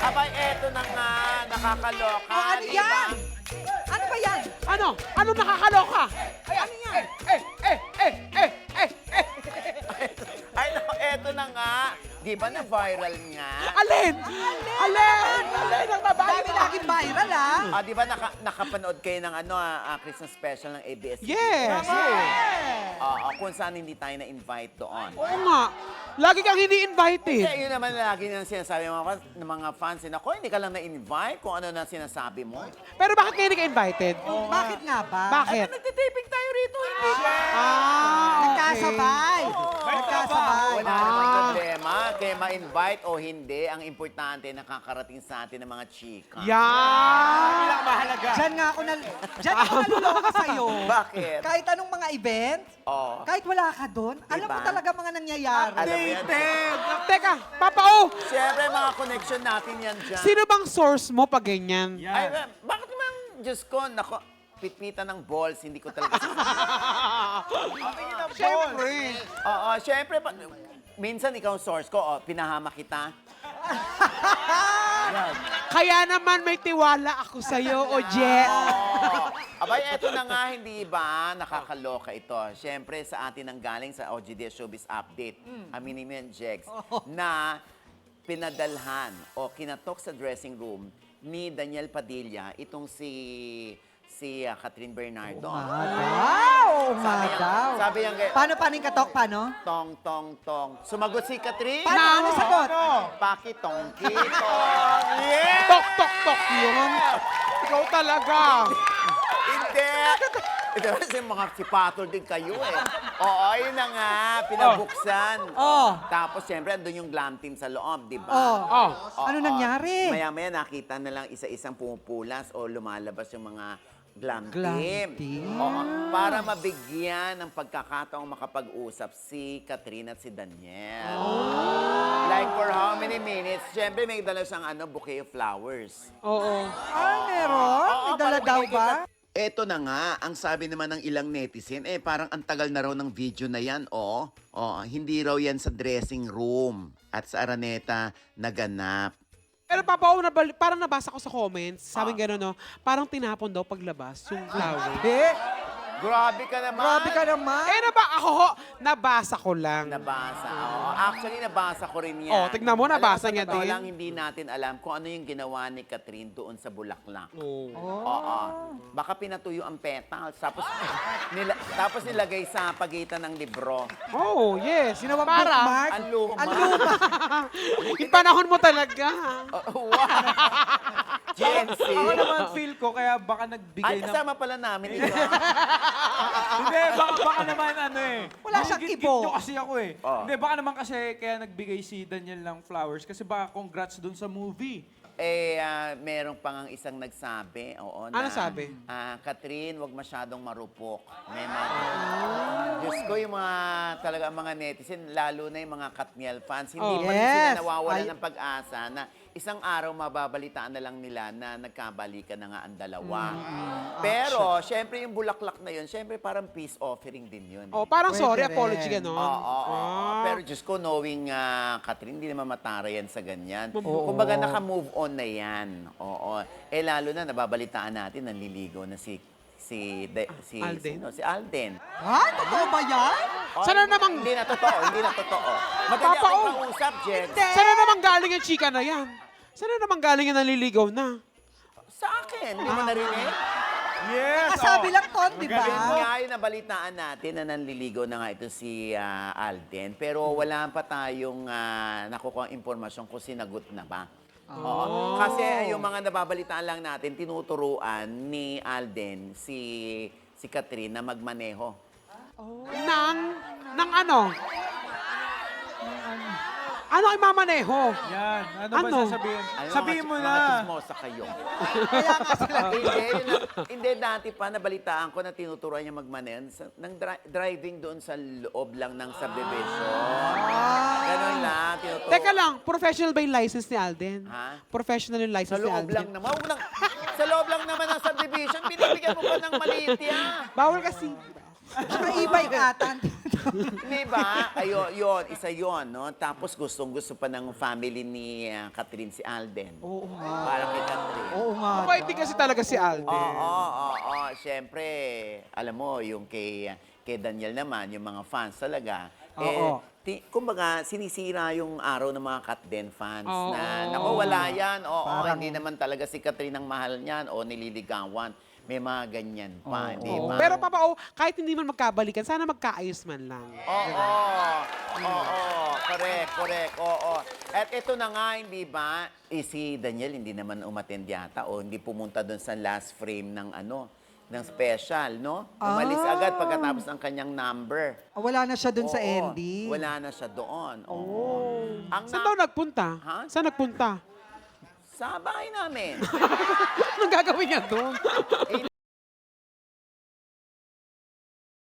Abay, eto na nga, nakakaloka. Oh, ano di yan? ba? Ano ba yan? Ano? Ano nakakaloka? Ano yan? Ay, naku, eto na nga. Di ba na-viral nga? Alin? Alin? Alin ang Dami nabayo? laging viral, ah. Di ba nakapanood kayo ng Christmas special ng ABS-CBN? Yes. Kung saan hindi tayo na-invite doon. Oo nga. Lagi kang hindi invited. Kaya yun naman lagi nang sinasabi ng mga fans. Ako, hindi ka lang na-invite kung ano na sinasabi mo. Pero bakit kayo hindi ka invited? Bakit nga ba? Bakit? Nagtitaping tayo rito, hindi ba? Nagkasabay. Nagkasabay. Wala namang problema. Kaya ma-invite o hindi, ang importante nakakarating sa atin ng mga chika. Yan. Diyan ako naluloka sa'yo. Bakit? Kahit anong mga event, Oo. kahit wala ka doon, alam mo Diba? talaga mga nangyayari. Alam mo yan. Teka, Papa O, Siyempre, mga connection natin yan dyan. sino bang source mo pag ganyan? Ay, bakit naman, Diyos ko, nako, pitpitan ng balls, hindi ko talaga Siyempre. Oo, siyempre, minsan ikaw ang source ko, pinahama kita. Kaya naman may tiwala ako sa'yo, o Jet. Abay, eto na nga, hindi ba nakakaloka ito? Siyempre, sa atin ang galing sa OGD Showbiz Update, aminin mo yan, Jex, na pinadalhan o kinatok sa dressing room ni Daniel Padilla itong si Catherine Bernardo. Wow! Madaw. Sabi niya, Paano paning katok? Paano? tong, tong, tong. Sumagot si Catherine. Paano? Ano sagot? Pakitong, kitong. Yeah! Tok, tok, tok yun. Ikaw talaga. Hindi. Ito kasi mga sipatol din kayo eh. Oo, yun na nga, pinabuksan. Oh. Tapos siyempre, andun yung glam team sa loob, di ba? Oh. Oh. Ano nangyari? Maya-maya nakita na lang isa-isang pumupulas o lumalabas yung mga glam Glam team. team. Oo, para mabigyan ng pagkakataong makapag-usap si Catherine at si Daniel. Like for how many minutes? Siyempre, may dala siyang bouquet of flowers. Oo. Meron? Oo, May dala para daw bigay ba? Eto na nga, ang sabi naman ng ilang netizen, parang ang tagal na raw ng video na yan, hindi raw yan sa dressing room at sa Araneta naganap. Pero Papa O, parang nabasa ko sa comments, sabi gano'n, no? Parang tinapon daw paglabas yung flower. Grabe ka naman! Grabe ka naman. Nabasa ko lang. Nabasa. Oo. Actually, nabasa ko rin yan. Oh, tignan mo, nabasa Alam mo, sa niya totoo din. lang, hindi natin alam kung ano yung ginawa ni Catherine doon sa Bulaklak. Oo. Oo. Baka pinatuyo ang petals. Tapos nilagay sa pagitan ng libro. Oh, yes. Ginawang Para. bookmark. Ang luma. Ang luma. Yung panahon mo talaga. Wow! Gen Z. Ako naman feel ko, kaya baka Ay, nagbigay ng... kasama pala namin ito. Hindi, baka naman Wala siyang gigit ibo. nyo kasi ako eh. Oh. Hindi, baka naman kasi kaya nagbigay si Daniel ng flowers kasi baka congrats dun sa movie. Meron pang isang nagsabi. Oo, Ano sabi? Catherine, wag masyadong marupok. May mga... Diyos ko, yung talaga mga netizen, lalo na yung mga Katniel fans, hindi Oh. pa rin sila Yes. nawawalan Ay- ng pag-asa na isang araw mababalitaan na lang nila na nagkabalikan na nga ang dalawa. Pero, syempre yung bulaklak na yun, syempre parang peace offering din yun. Oh, parang Pwede sorry, rin. apology gano'n. Oo. Pero Diyos ko, knowing Catherine, hindi naman matara yan sa ganyan. Kumbaga, naka-move on na yan. Oo. Lalo na, nababalitaan natin, nanliligaw na si Alden. Si Alden. Ha? Totoo ba yan? Sana namang- Hindi na totoo, hindi na totoo. Madali Papa, akong oh. kausap, Jen. Sana naman galing yung chika na yan? Sana naman galing yung naliligaw na? Sa akin, hindi mo narinig? Yes! Kasabi lang to, di ba? Yun nga yung nabalitaan natin na nanliligaw na nga ito si Alden. Pero wala pa tayong nakukuha impormasyon kung sinagot na ba. Oo. Kasi yung mga nababalitaan lang natin, tinuturuan ni Alden si Catherine na magmaneho. Nang ano? Ano ay mamaneho? Yan. Ano ba Ano? sasabihin? Ano, Sabihin mo mga na. chismosa kayo. Kaya nga sila. Hindi, dati pa nabalitaan ko na tinuturuan niya magmaneho ng driving doon sa loob lang ng subdivision. Ganun lang, tinuturuan. Teka lang, professional ba yung license ni Alden? Ha? Professional yung Sa license ni loob Alden? lang naman. Sa loob lang naman ng subdivision, binibigyan mo pa ng maliit yan. Bawal kasi. Nakaibay ata. Di ba? Yun, isa yun, no? Tapos gustong-gusto pa ng family ni Catherine si Alden. Oo nga. Para kay Catherine. Oo nga. Mabait din kasi talaga si Alden. Oo. Siyempre, alam mo, yung kay Daniel naman, yung mga fans talaga. Oo. Kumbaga, sinisira yung araw ng mga Katden fans Oo. na, naku, wala yan. Oo, Parang- hindi naman talaga si Catherine ang mahal niyan o nililigawan. May mga ganyan pa, Oo. di ba? Pero Papa O, kahit hindi man magkabalikan, sana magkaayos man lang. Oo, correct, oo. At ito na nga, hindi ba, si Daniel hindi naman umattend yata o hindi pumunta doon sa last frame ng ng special, no? Umalis agad pagkatapos ng kanyang number. Wala na siya dun sa Oo, ending. Wala na siya doon. Oo. Ang Saan daw nagpunta? Ha? Saan nagpunta? Sa bahay namin. Anong gagawin niya doon?